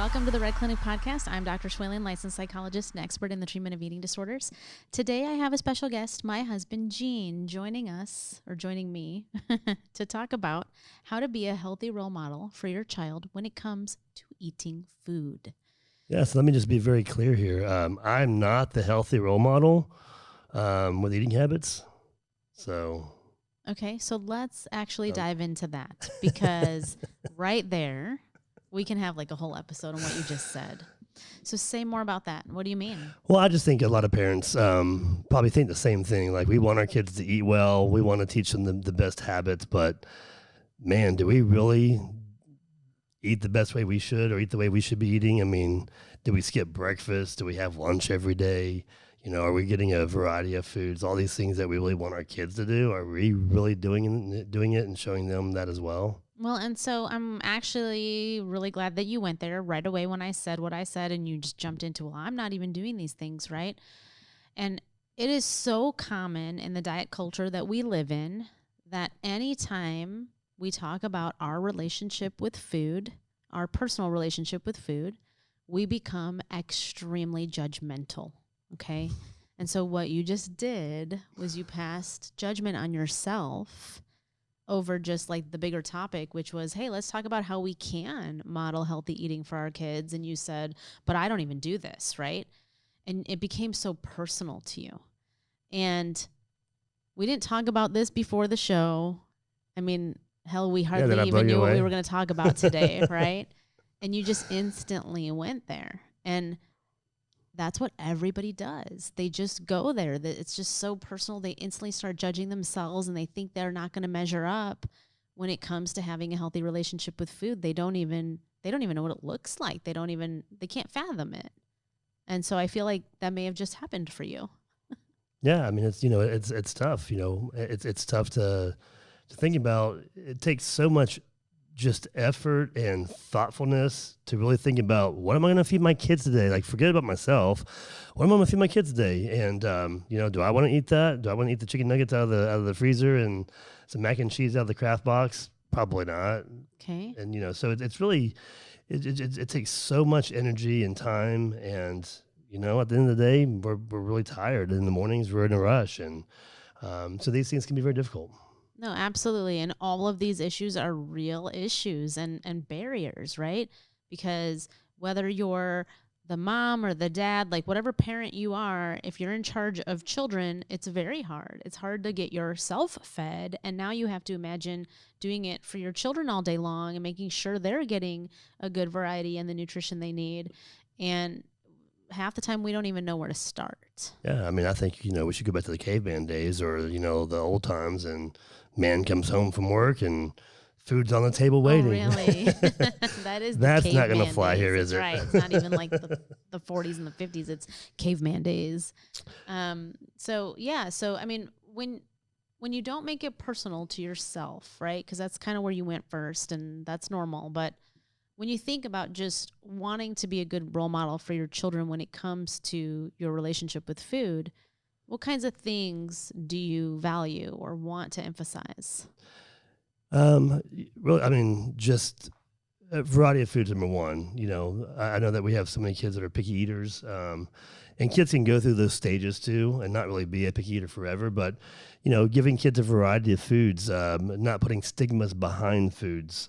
Welcome to the Red Clinic Podcast. I'm Dr. Schwalen, licensed psychologist and expert in the treatment of eating disorders. Today I have a special guest, my husband, Gene, joining me to talk about how to be a healthy role model for your child when it comes to eating food. Yes, let me just be very clear here. I'm not the healthy role model with eating habits. Okay, so let's actually dive into that, because right there, we can have like a whole episode on what you just said. So say more about that. What do you mean? Well, I just think a lot of parents probably think the same thing. Like, we want our kids to eat well. We want to teach them the best habits. But, man, do we really eat the best way we should, or eat the way we should be eating? I mean, do we skip breakfast? Do we have lunch every day? You know, are we getting a variety of foods? All these things that we really want our kids to do, are we really doing it and showing them that as well? Well, and so I'm actually really glad that you went there right away when I said what I said, and you just jumped into, well, I'm not even doing these things, right? And it is so common in the diet culture that we live in that anytime we talk about our relationship with food, our personal relationship with food, we become extremely judgmental, okay? And so what you just did was you passed judgment on yourself over just like the bigger topic, which was, hey, let's talk about how we can model healthy eating for our kids. And you said, but I don't even do this, right? And it became so personal to you. And we didn't talk about this before the show. I mean, hell, we hardly even knew what we were going to talk about today, right? And you just instantly went there. And that's what everybody does. They just go there. It's just so personal. They instantly start judging themselves, and they think they're not going to measure up when it comes to having a healthy relationship with food. They don't even know what it looks like. They can't fathom it. And so I feel like that may have just happened for you. Yeah, I mean, it's tough. It's tough to think about. It takes so much just effort and thoughtfulness to really think about, what am I going to feed my kids today? Like, forget about myself. What am I going to feed my kids today? And do I want to eat that? Do I want to eat the chicken nuggets out of the freezer and some mac and cheese out of the Kraft box? Probably not. Okay. And so it's really it takes so much energy and time, and at the end of the day, we're really tired. In the mornings, we're in a rush, and so these things can be very difficult. No, absolutely. And all of these issues are real issues and barriers, right? Because whether you're the mom or the dad, like whatever parent you are, if you're in charge of children, it's very hard. It's hard to get yourself fed. And now you have to imagine doing it for your children all day long and making sure they're getting a good variety and the nutrition they need. And half the time we don't even know where to start. Yeah, I mean, I think, we should go back to the caveman days, or, the old times, and man comes home from work and food's on the table waiting. Oh, really? That's not going to fly here, is it? Right. It's not even like the 40s and the 50s. It's caveman days. So I mean, when you don't make it personal to yourself, right? Because that's kind of where you went first, and that's normal. But when you think about just wanting to be a good role model for your children when it comes to your relationship with food, what kinds of things do you value or want to emphasize? Really, I mean, just a variety of foods, number one. I know that we have so many kids that are picky eaters, and kids can go through those stages too and not really be a picky eater forever. But, giving kids a variety of foods, not putting stigmas behind foods.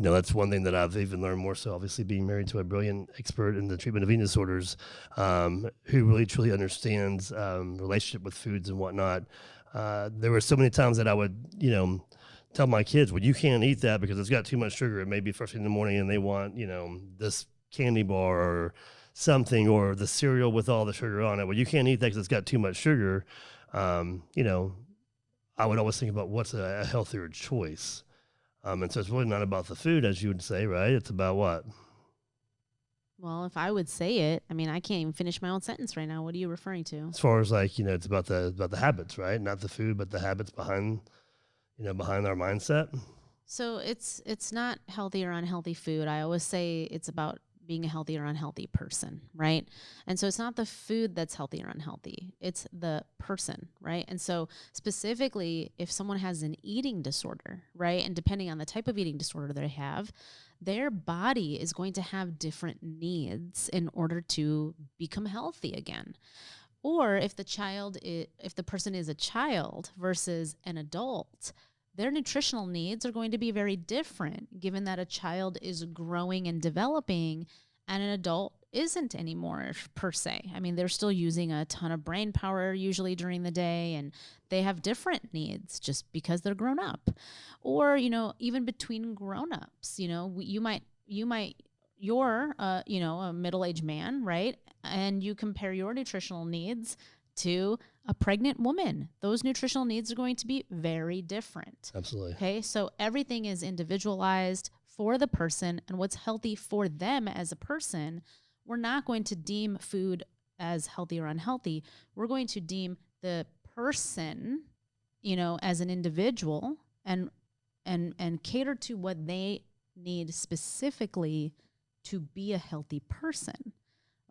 That's one thing that I've even learned more so, obviously, being married to a brilliant expert in the treatment of eating disorders, who really truly understands relationship with foods and whatnot. There were so many times that I would, tell my kids, well, you can't eat that because it's got too much sugar. It may be first thing in the morning and they want, this candy bar or something, or the cereal with all the sugar on it. Well, you can't eat that because it's got too much sugar. I would always think about what's a healthier choice. And so it's really not about the food, as you would say, right? It's about what? Well, if I would say it, I mean, I can't even finish my own sentence right now. What are you referring to? As far as it's about the habits, right? Not the food, but the habits behind our mindset. So it's not healthy or unhealthy food. I always say it's about being a healthy or unhealthy person, right? And so it's not the food that's healthy or unhealthy, it's the person, right? And so specifically, if someone has an eating disorder, right, and depending on the type of eating disorder they have, their body is going to have different needs in order to become healthy again. Or if if the person is a child versus an adult, their nutritional needs are going to be very different, given that a child is growing and developing and an adult isn't anymore per se. I mean, they're still using a ton of brain power usually during the day, and they have different needs just because they're grown up. Or, even between grown-ups, you're a middle-aged man, right? And you compare your nutritional needs to a pregnant woman. Those nutritional needs are going to be very different. Absolutely. Okay. So everything is individualized for the person and what's healthy for them as a person. We're not going to deem food as healthy or unhealthy. We're going to deem the person, as an individual and cater to what they need specifically to be a healthy person.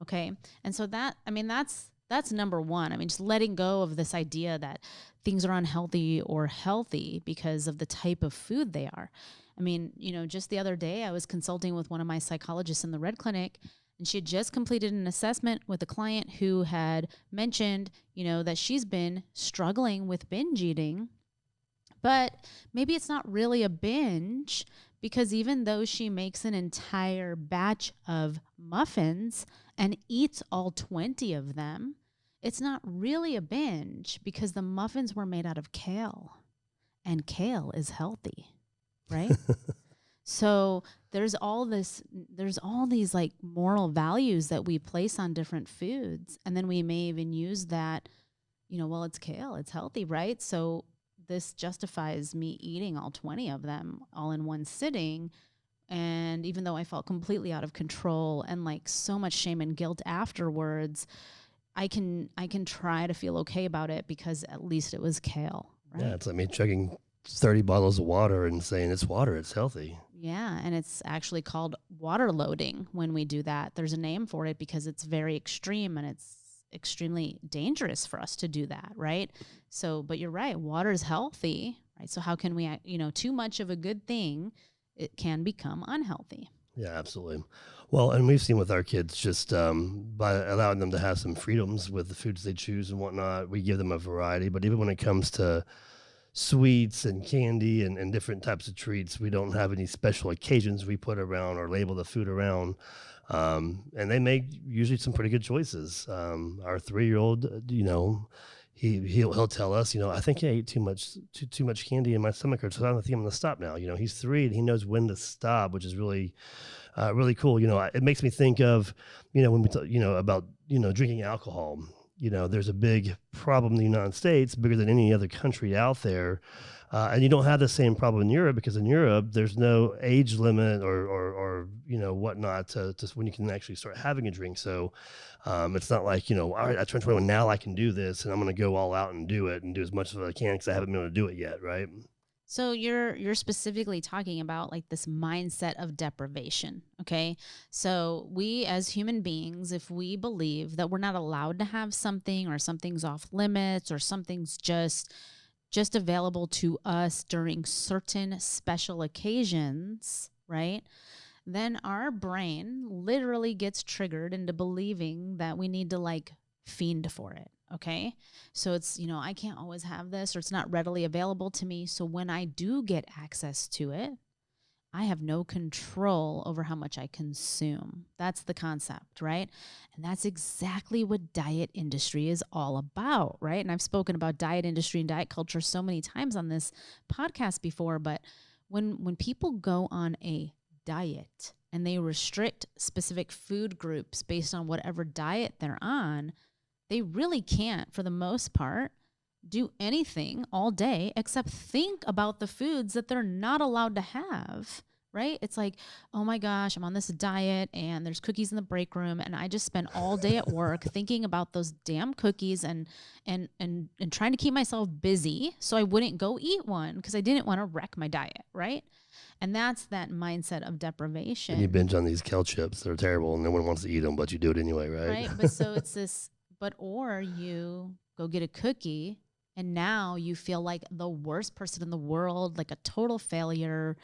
Okay. And so that's number one. I mean, just letting go of this idea that things are unhealthy or healthy because of the type of food they are. I mean, just the other day I was consulting with one of my psychologists in the Red Clinic, and she had just completed an assessment with a client who had mentioned, that she's been struggling with binge eating, but maybe it's not really a binge, because even though she makes an entire batch of muffins and eats all 20 of them, it's not really a binge because the muffins were made out of kale, and kale is healthy, right? So there's all these like moral values that we place on different foods. And then we may even use that, well, it's kale, it's healthy, right? So this justifies me eating all 20 of them all in one sitting. And even though I felt completely out of control and like so much shame and guilt afterwards, I can try to feel okay about it because at least it was kale, right? Yeah, it's like me chugging 30 bottles of water and saying it's water, it's healthy. Yeah, and it's actually called water loading when we do that. There's a name for it because it's very extreme and it's extremely dangerous for us to do that, right? So, but you're right, water is healthy, right? So how can we, too much of a good thing, it can become unhealthy. Yeah, absolutely. Well, and we've seen with our kids just by allowing them to have some freedoms with the foods they choose and whatnot, we give them a variety. But even when it comes to sweets and candy and different types of treats, we don't have any special occasions we put around or label the food around. And they make usually some pretty good choices. Our 3-year-old, he'll tell us, I think I ate too much candy in my stomach, or so I think I'm going to stop now. He's 3 and he knows when to stop, which is really, really cool. It makes me think of, when we talk, about, drinking alcohol. There's a big problem in the United States, bigger than any other country out there. And you don't have the same problem in Europe, because in Europe, there's no age limit or whatnot to when you can actually start having a drink. So it's not like, all right, I turned 21, now I can do this, and I'm going to go all out and do it and do as much as I can because I haven't been able to do it yet, right? So you're specifically talking about like this mindset of deprivation, okay? So we as human beings, if we believe that we're not allowed to have something, or something's off limits, or something's just available to us during certain special occasions, right? Then our brain literally gets triggered into believing that we need to like fiend for it. Okay. So it's, I can't always have this, or it's not readily available to me. So when I do get access to it, I have no control over how much I consume. That's the concept, right? And that's exactly what diet industry is all about, right? And I've spoken about diet industry and diet culture so many times on this podcast before, but when people go on a diet and they restrict specific food groups based on whatever diet they're on, they really can't, for the most part, do anything all day except think about the foods that they're not allowed to have, right? It's like, oh my gosh, I'm on this diet and there's cookies in the break room, and I just spent all day at work thinking about those damn cookies and trying to keep myself busy so I wouldn't go eat one because I didn't want to wreck my diet, right? And that's that mindset of And you deprivation, binge on these kale chips. They're terrible and no one wants to eat them, but you do it anyway, right? right? But so it's this, but or you go get a cookie and now you feel like the worst person in the world, like a total failure.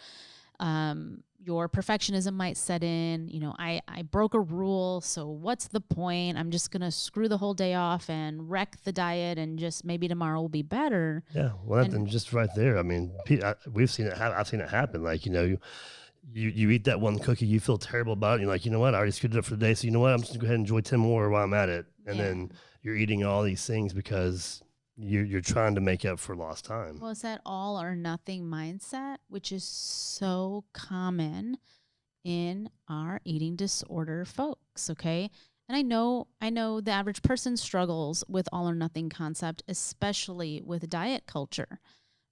Your perfectionism might set in. I broke a rule, so what's the point? I'm just gonna screw the whole day off and wreck the diet, and just maybe tomorrow will be better. Yeah. Well, that, And and just right there. I mean, we've seen it. I've seen it happen. Like, you eat that one cookie, you feel terrible about it. You're like, you know what? I already screwed it up for the day. So you know what? I'm just gonna go ahead and enjoy 10 more while I'm at it. And yeah, then you're eating all these things because you're trying to make up for lost time. well, it's that all or nothing mindset, which is so common in our eating disorder folks. Okay. And I know the average person struggles with all or nothing concept, especially with diet culture.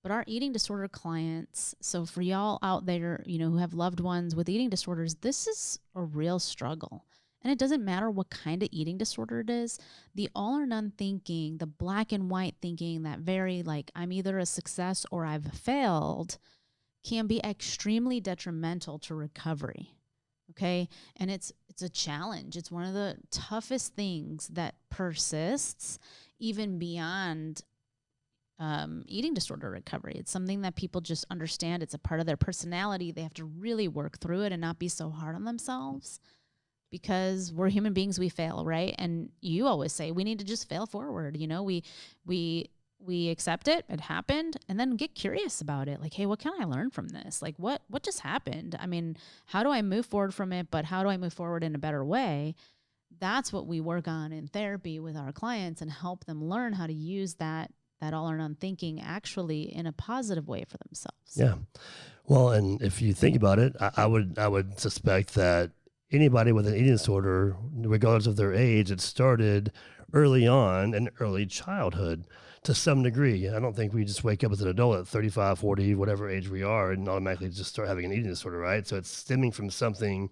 But our eating disorder clients, so for y'all out there, who have loved ones with eating disorders, this is a real struggle. And it doesn't matter what kind of eating disorder it is. The all or none thinking, the black and white thinking, that very like I'm either a success or I've failed, can be extremely detrimental to recovery. Okay? And it's a challenge. It's one of the toughest things that persists even beyond eating disorder recovery. It's something that people just understand. It's a part of their personality. They have to really work through it and not be so hard on themselves, because we're human beings. We fail, right? And you always say we need to just fail forward. We accept it. It happened, and then get curious about it. Like, hey, what can I learn from this? Like, what just happened? I mean, how do I move forward from it? But how do I move forward in a better way? That's what we work on in therapy with our clients, and help them learn how to use that all or none thinking actually in a positive way for themselves. Yeah. Well, and if you think about it, I would suspect that anybody with an eating disorder, regardless of their age, it started early on in early childhood to some degree. I don't think we just wake up as an adult at 35, 40, whatever age we are, and automatically just start having an eating disorder, right? So it's stemming from something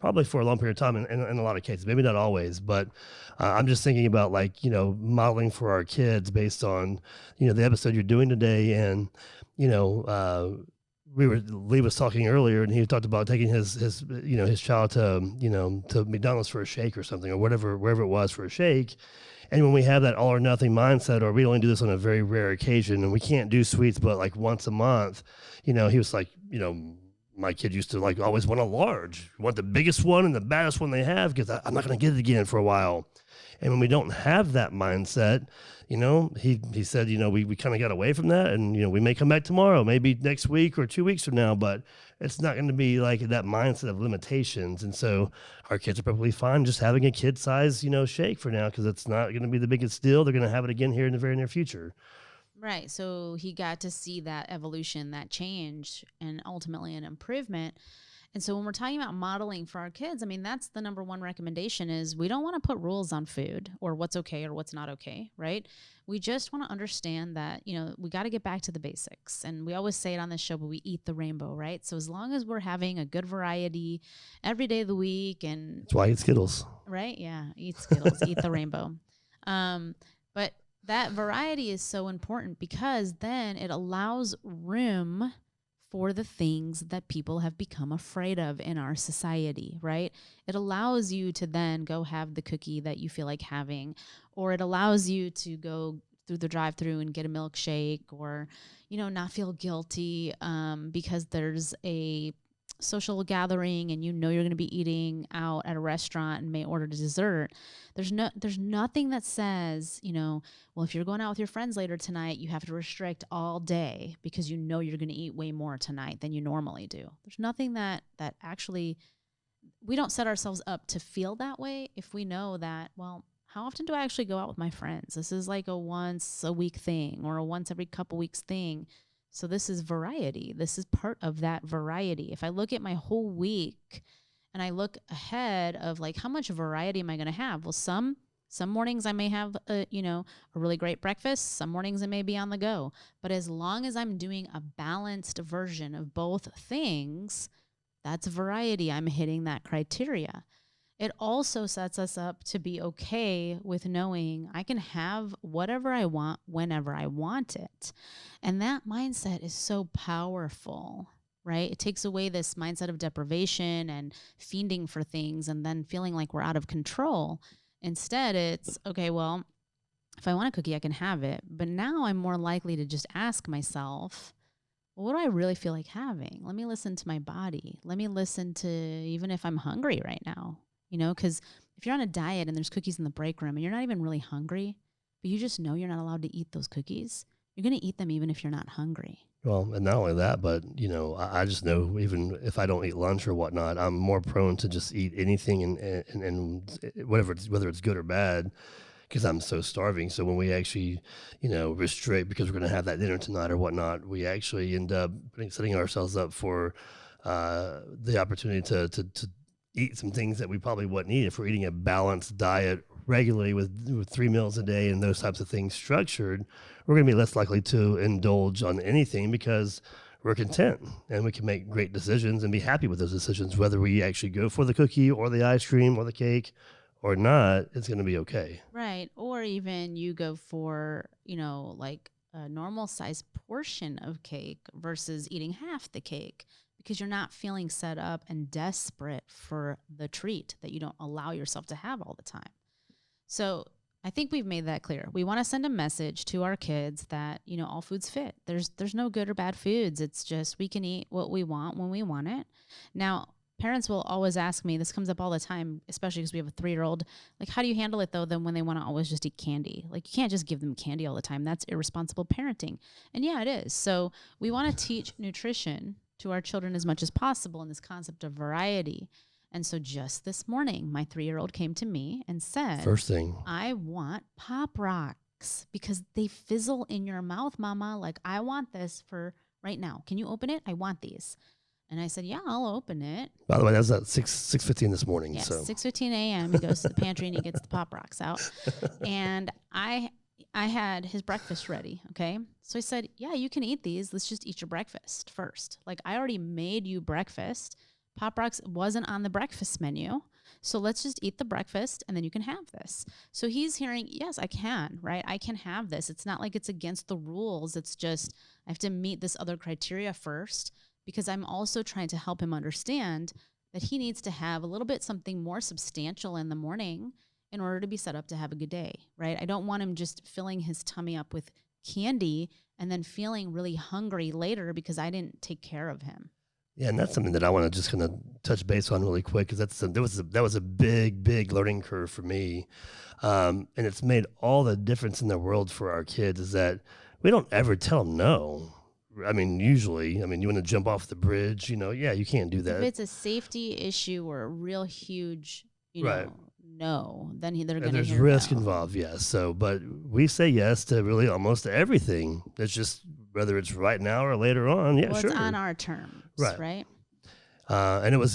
probably for a long period of time in a lot of cases, maybe not always, but I'm just thinking about like, modeling for our kids based on, the episode you're doing today. And, you know, Lee was talking earlier, and he talked about taking his child to McDonald's for a shake or something, or wherever it was for a shake. And when we have that all or nothing mindset, or we only do this on a very rare occasion, and we can't do sweets but like once a month, he was like, my kid used to like always want a large, want the biggest one and the baddest one they have, because I'm not going to get it again for a while. And when we don't have that mindset, he said, we kind of got away from that, and, we may come back tomorrow, maybe next week or 2 weeks from now, but it's not going to be like that mindset of limitations. And so our kids are probably fine just having a kid size, shake for now, because it's not going to be the biggest deal. They're going to have it again here in the very near future. Right. So he got to see that evolution, that change, and ultimately an improvement. And so when we're talking about modeling for our kids, I mean, that's the number one recommendation is we don't want to put rules on food or what's okay or what's not okay, right? We just want to understand that, we got to get back to the basics. And we always say it on this show, but we eat the rainbow, right? So as long as we're having a good variety every day of the week, and That's why I eat Skittles. right? Yeah. Eat Skittles, eat the rainbow. But that variety is so important, because then it allows room for the things that people have become afraid of in our society, right? It allows you to then go have the cookie that you feel like having, or it allows you to go through the drive-through and get a milkshake, or, not feel guilty because there's a social gathering and you're going to be eating out at a restaurant and may order dessert. There's nothing that says, well, if you're going out with your friends later tonight, you have to restrict all day because you're going to eat way more tonight than you normally do. There's nothing that actually, we don't set ourselves up to feel that way if we know that, well, how often do I actually go out with my friends? This is like a once a week thing or a once every couple weeks thing. So this is variety. This is part of that variety. If I look at my whole week and I look ahead of like, how much variety am I going to have? Well, some mornings I may have a really great breakfast. Some mornings I may be on the go. But as long as I'm doing a balanced version of both things, that's variety. I'm hitting that criteria. It also sets us up to be okay with knowing I can have whatever I want whenever I want it. And that mindset is so powerful. right? It takes away this mindset of deprivation and fiending for things and then feeling like we're out of control. Instead, it's okay, well, if I want a cookie, I can have it. But now I'm more likely to just ask myself, well, what do I really feel like having? Let me listen to my body. Let me listen to even if I'm hungry right now, because if you're on a diet and there's cookies in the break room and you're not even really hungry, but you just know you're not allowed to eat those cookies, you're going to eat them even if you're not hungry. Well, and not only that, but I just know even if I don't eat lunch or whatnot, I'm more prone to just eat anything and whether it's good or bad, because I'm so starving. So when we actually, restrict because we're going to have that dinner tonight or whatnot, we actually end up setting ourselves up for the opportunity to eat some things that we probably wouldn't eat if we're eating a balanced diet regularly with 3 meals a day and those types of things structured. We're going to be less likely to indulge on anything because we're content and we can make great decisions and be happy with those decisions, whether we actually go for the cookie or the ice cream or the cake or not. It's going to be okay. Right. Or even you go for, like a normal size portion of cake versus eating half the cake because you're not feeling set up and desperate for the treat that you don't allow yourself to have all the time. So I think we've made that clear. We want to send a message to our kids that, all foods fit. There's no good or bad foods. It's just we can eat what we want when we want it. Now, parents will always ask me, this comes up all the time, especially because we have a 3-year-old, like, how do you handle it though, then when they want to always just eat candy? Like, you can't just give them candy all the time. That's irresponsible parenting. And yeah, it is. So we want to teach nutrition to our children as much as possible in this concept of variety. And so just this morning, my 3-year-old came to me and said, First thing, I want Pop Rocks because they fizzle in your mouth, Mama. Like, I want this for right now. Can you open it? I want these. And I said, yeah, I'll open it. by the way, that was at 6:15 this morning. Yes, So 6:15 a.m. He goes to the pantry and he gets the Pop Rocks out. And I had his breakfast ready, okay? So I said, yeah, you can eat these. Let's just eat your breakfast first. Like, I already made you breakfast. Pop Rocks wasn't on the breakfast menu. So let's just eat the breakfast and then you can have this. So he's hearing, yes, I can, right? I can have this. It's not like it's against the rules. It's just I have to meet this other criteria first because I'm also trying to help him understand that he needs to have a little bit something more substantial in the morning in order to be set up to have a good day, right? I don't want him just filling his tummy up with candy and then feeling really hungry later because I didn't take care of him. yeah, and that's something that I want to just kind of touch base on really quick because that was a big learning curve for me, and it's made all the difference in the world for our kids. Is that we don't ever tell them no. I mean, usually, you want to jump off the bridge, yeah, you can't do If that. it's a safety issue or a real huge, Right. no, then they're And going to there's hear risk no. involved, yes. So, but we say yes to really almost everything. It's just whether it's right now or later on. Yeah, Well, sure. it's on our terms, Right. right? And it was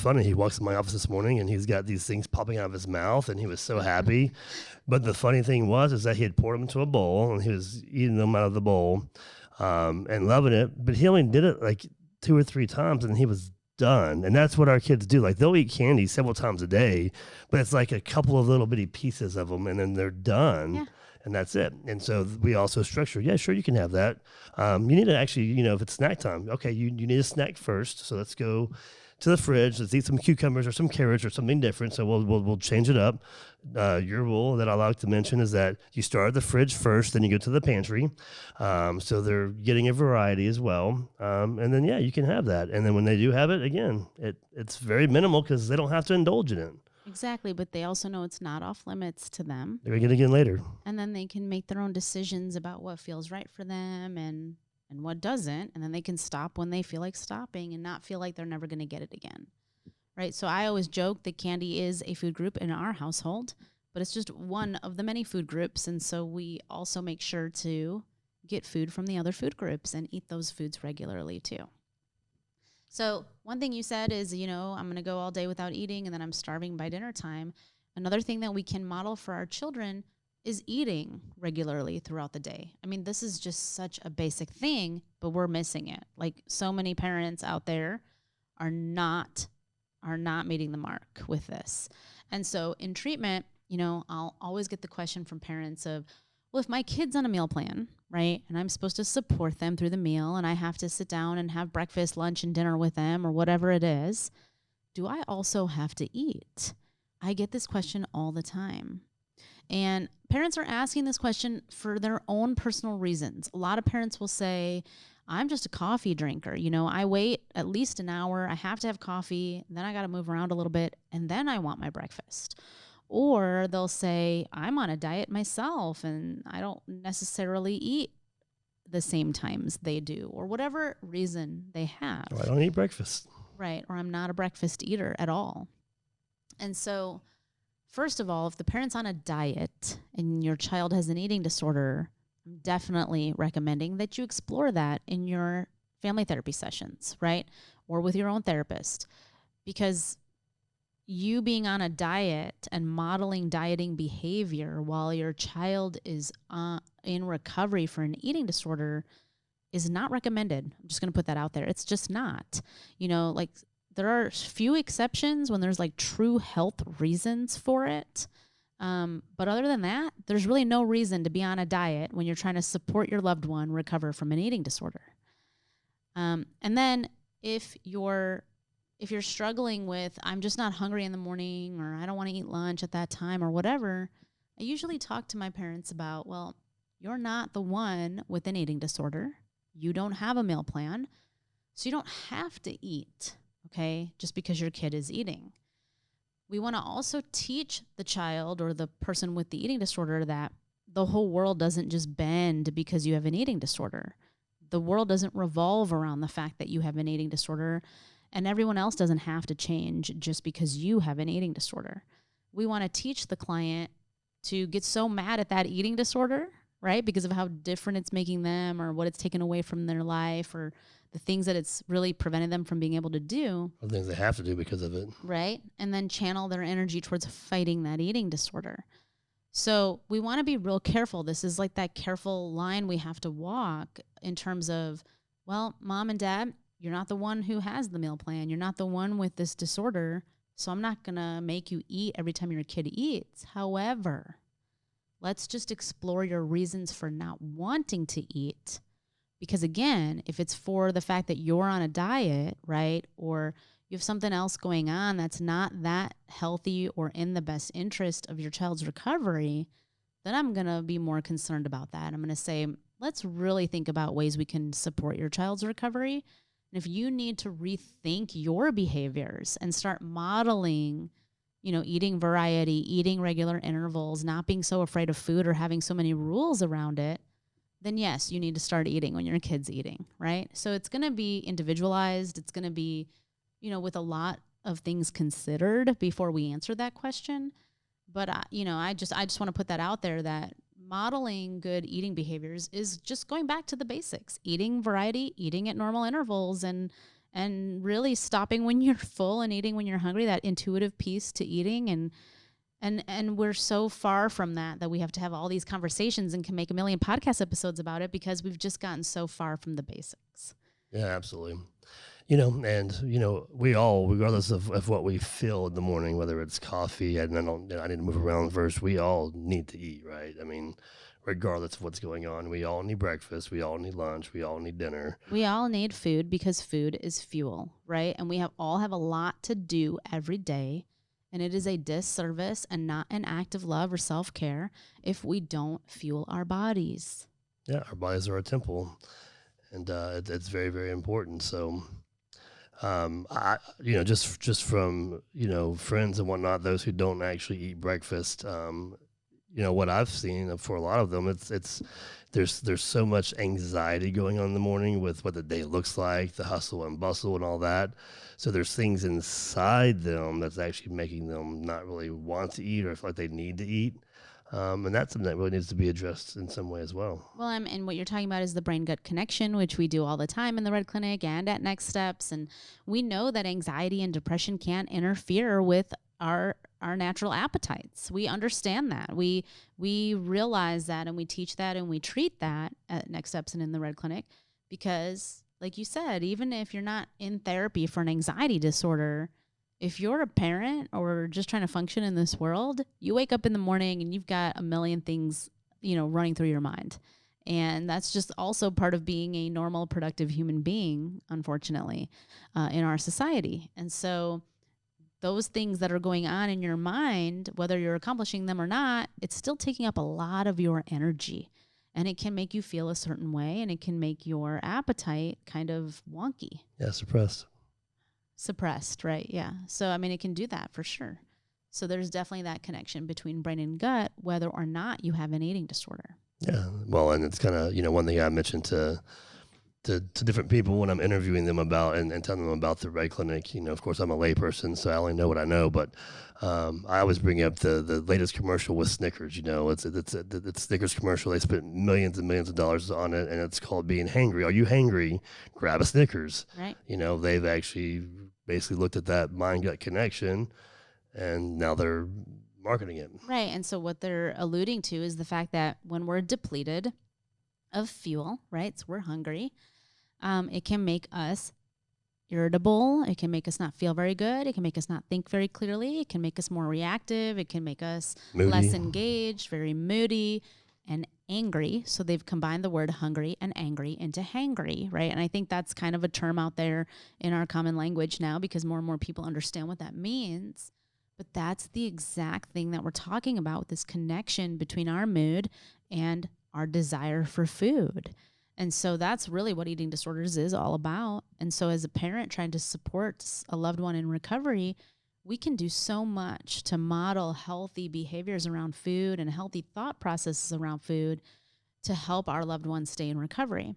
funny. He walks in my office this morning and he's got these things popping out of his mouth and he was so happy. But the funny thing is that he had poured them into a bowl and he was eating them out of the bowl, and loving it. But he only did it like 2 or 3 times and he was done. And that's what our kids do. Like they'll eat candy several times a day, but it's like a couple of little bitty pieces of them and then they're done. Yeah. And that's it. And so we also structure, yeah, sure, you can have that. You need to actually, if it's snack time, okay, you need a snack first. So let's go to the fridge. Let's eat some cucumbers or some carrots or something different. So we'll change it up. Your rule that I like to mention is that you start at the fridge first, then you go to the pantry. So they're getting a variety as well. And then, yeah, you can have that. And then when they do have it, again, it's very minimal because they don't have to indulge in it. Exactly, but they also know it's not off limits to them. They're going to get it again later. And then they can make their own decisions about what feels right for them and what doesn't. And then they can stop when they feel like stopping and not feel like they're never going to get it again. Right? So I always joke that candy is a food group in our household, but it's just one of the many food groups. And so we also make sure to get food from the other food groups and eat those foods regularly too. So one thing you said is, I'm going to go all day without eating and then I'm starving by dinner time. Another thing that we can model for our children is eating regularly throughout the day. I mean, this is just such a basic thing, but we're missing it. Like so many parents out there are not meeting the mark with this. And so in treatment, I'll always get the question from parents of, Well, if my kid's on a meal plan, right, and I'm supposed to support them through the meal and I have to sit down and have breakfast, lunch, and dinner with them or whatever it is, do I also have to eat? I get this question all the time. And parents are asking this question for their own personal reasons. A lot of parents will say, I'm just a coffee drinker. I wait at least an hour. I have to have coffee. Then I got to move around a little bit. And then I want my breakfast. Or they'll say, I'm on a diet myself and I don't necessarily eat the same times they do, or whatever reason they have. Or I don't eat breakfast. Right. Or I'm not a breakfast eater at all. And so, first of all, if the parent's on a diet and your child has an eating disorder, I'm definitely recommending that you explore that in your family therapy sessions, right? Or with your own therapist. Because you being on a diet and modeling dieting behavior while your child is in recovery for an eating disorder is not recommended. I'm just going to put that out there. It's just not. Like there are few exceptions when there's like true health reasons for it. But other than that, there's really no reason to be on a diet when you're trying to support your loved one recover from an eating disorder. And then if you're struggling with, I'm just not hungry in the morning, or I don't want to eat lunch at that time or whatever, I usually talk to my parents about, well, you're not the one with an eating disorder. You don't have a meal plan, so you don't have to eat, okay, just because your kid is eating. We want to also teach the child or the person with the eating disorder that the whole world doesn't just bend because you have an eating disorder. The world doesn't revolve around the fact that you have an eating disorder, and everyone else doesn't have to change just because you have an eating disorder. We want to teach the client to get so mad at that eating disorder, right, because of how different it's making them or what it's taken away from their life or the things that it's really prevented them from being able to do. The things they have to do because of it. Right, and then channel their energy towards fighting that eating disorder. So we want to be real careful. This is like that careful line we have to walk in terms of, well, mom and dad, you're not the one who has the meal plan. You're not the one with this disorder. So I'm not going to make you eat every time your kid eats. However, let's just explore your reasons for not wanting to eat. Because again, if it's for the fact that you're on a diet, right, or you have something else going on that's not that healthy or in the best interest of your child's recovery, then I'm going to be more concerned about that. I'm going to say, let's really think about ways we can support your child's recovery. And if you need to rethink your behaviors and start modeling, eating variety, eating regular intervals, not being so afraid of food or having so many rules around it, then yes, you need to start eating when your kid's eating, right? So it's going to be individualized. It's going to be, with a lot of things considered before we answer that question. But, I just want to put that out there that modeling good eating behaviors is just going back to the basics, eating variety, eating at normal intervals, and really stopping when you're full and eating when you're hungry, that intuitive piece to eating. And we're so far from that we have to have all these conversations and can make a million podcast episodes about it because we've just gotten so far from the basics. Yeah, absolutely. We all, regardless of what we feel in the morning, whether it's coffee, and I need to move around first, we all need to eat, right? I mean, regardless of what's going on, we all need breakfast, we all need lunch, we all need dinner. We all need food because food is fuel, right? And we all have a lot to do every day. And it is a disservice and not an act of love or self-care if we don't fuel our bodies. Yeah, our bodies are a temple, and it's very, very important. So, just from, friends and whatnot, those who don't actually eat breakfast, what I've seen for a lot of them, there's so much anxiety going on in the morning with what the day looks like, the hustle and bustle and all that. So there's things inside them that's actually making them not really want to eat or feel like they need to eat. And that's something that really needs to be addressed in some way as well. Well, and what you're talking about is the brain-gut connection, which we do all the time in the Red Clinic and at Next Steps. And we know that anxiety and depression can't interfere with our natural appetites. We understand that. We realize that, and we teach that, and we treat that at Next Steps and in the Red Clinic because, like you said, even if you're not in therapy for an anxiety disorder, if you're a parent or just trying to function in this world, you wake up in the morning and you've got a million things running through your mind. And that's just also part of being a normal, productive human being, unfortunately, in our society. And so those things that are going on in your mind, whether you're accomplishing them or not, it's still taking up a lot of your energy. And it can make you feel a certain way, and it can make your appetite kind of wonky. Yeah, Suppressed, right? Yeah. So, I mean, it can do that for sure. So there's definitely that connection between brain and gut, whether or not you have an eating disorder. Yeah. Well, and it's kind of, one thing I mentioned to different people when I'm interviewing them about and telling them about the Red Clinic. Of course, I'm a layperson, so I only know what I know. But I always bring up the latest commercial with Snickers. It's Snickers commercial. They spent millions and millions of dollars on it, and it's called Being Hangry. Are you hangry? Grab a Snickers. Right. They've actually basically looked at that mind-gut connection, and now they're marketing it. Right. And so what they're alluding to is the fact that when we're depleted of fuel, right, so we're hungry, it can make us irritable. It can make us not feel very good. It can make us not think very clearly. It can make us more reactive. It can make us Moody. less engaged, very moody, and angry. So they've combined the word hungry and angry into hangry, right? And I think that's kind of a term out there in our common language now because more and more people understand what that means. But that's the exact thing that we're talking about with this connection between our mood and our desire for food. And so that's really what eating disorders is all about. And so as a parent trying to support a loved one in recovery, we can do so much to model healthy behaviors around food and healthy thought processes around food to help our loved ones stay in recovery.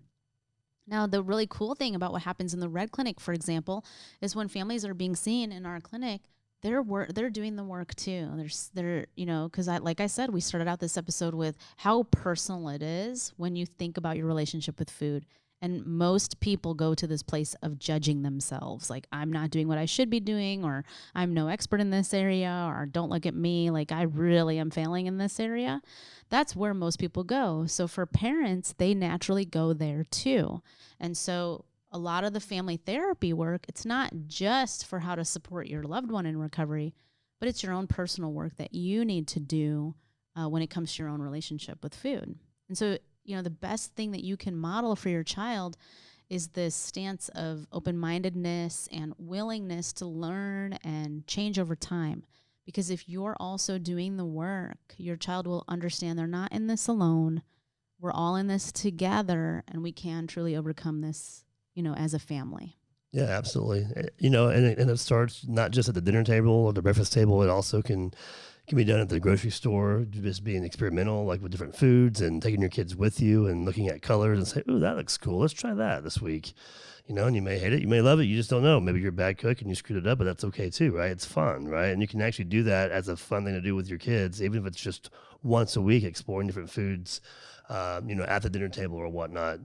Now, the really cool thing about what happens in the Red Clinic, for example, is when families are being seen in our clinic, they're doing the work too. They're because like I said, we started out this episode with how personal it is when you think about your relationship with food. And most people go to this place of judging themselves. Like, I'm not doing what I should be doing, or I'm no expert in this area, or don't look at me. Like, I really am failing in this area. That's where most people go. So for parents, they naturally go there too. And so a lot of the family therapy work, it's not just for how to support your loved one in recovery, but it's your own personal work that you need to do when it comes to your own relationship with food. And so, the best thing that you can model for your child is this stance of open-mindedness and willingness to learn and change over time. Because if you're also doing the work, your child will understand they're not in this alone. We're all in this together, and we can truly overcome this as a family. Yeah, absolutely. And it starts not just at the dinner table or the breakfast table. It also can be done at the grocery store, just being experimental, like with different foods and taking your kids with you and looking at colors and say, "Ooh, that looks cool. Let's try that this week." And you may hate it, you may love it, you just don't know. Maybe you're a bad cook and you screwed it up, but that's okay too, right? It's fun, right? And you can actually do that as a fun thing to do with your kids, even if it's just once a week, exploring different foods, at the dinner table or whatnot.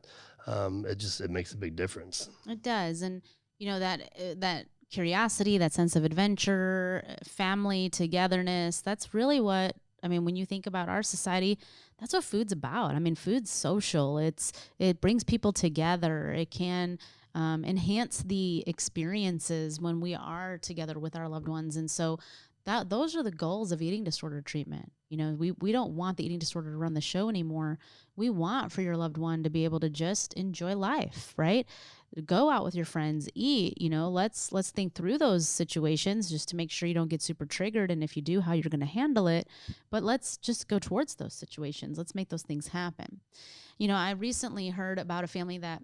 It makes a big difference. It does. And that curiosity, that sense of adventure, family togetherness, that's really what, when you think about our society, that's what food's about. Food's social. It brings people together. It can enhance the experiences when we are together with our loved ones. And so those are the goals of eating disorder treatment. We don't want the eating disorder to run the show anymore. We want for your loved one to be able to just enjoy life, right? Go out with your friends, eat, let's think through those situations just to make sure you don't get super triggered. And if you do, how you're going to handle it. But let's just go towards those situations. Let's make those things happen. I recently heard about a family that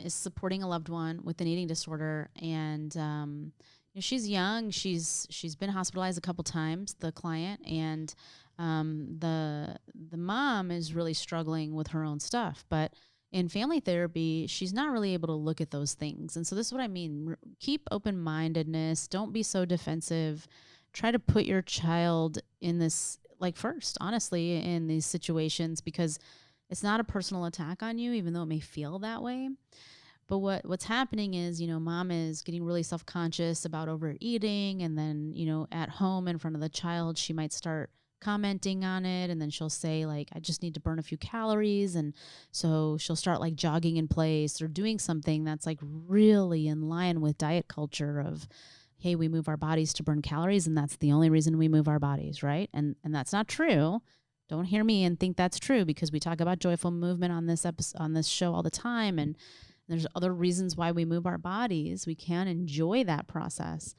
is supporting a loved one with an eating disorder. And, she's young. She's been hospitalized a couple times, the client, and the mom is really struggling with her own stuff. But in family therapy, she's not really able to look at those things. And so this is what I mean. Keep open-mindedness. Don't be so defensive. Try to put your child in this, first, honestly, in these situations, because it's not a personal attack on you, even though it may feel that way. But what's happening is, mom is getting really self-conscious about overeating. And then, at home in front of the child, she might start commenting on it. And then she'll say, I just need to burn a few calories. And so she'll start jogging in place or doing something that's really in line with diet culture of, hey, we move our bodies to burn calories. And that's the only reason we move our bodies, right? And that's not true. Don't hear me and think that's true, because we talk about joyful movement on this episode, on this show all the time. And there's other reasons why we move our bodies. We can enjoy that process.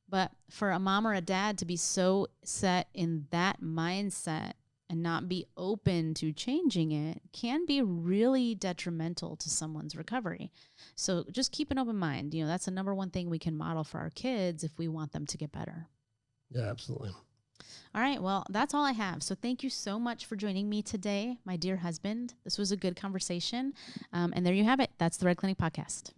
But for a mom or a dad to be so set in that mindset and not be open to changing it can be really detrimental to someone's recovery. So just keep an open mind. That's the number one thing we can model for our kids if we want them to get better. Yeah, absolutely. All right. Well, that's all I have. So thank you so much for joining me today, my dear husband. This was a good conversation. And there you have it. That's the Red Clinic Podcast.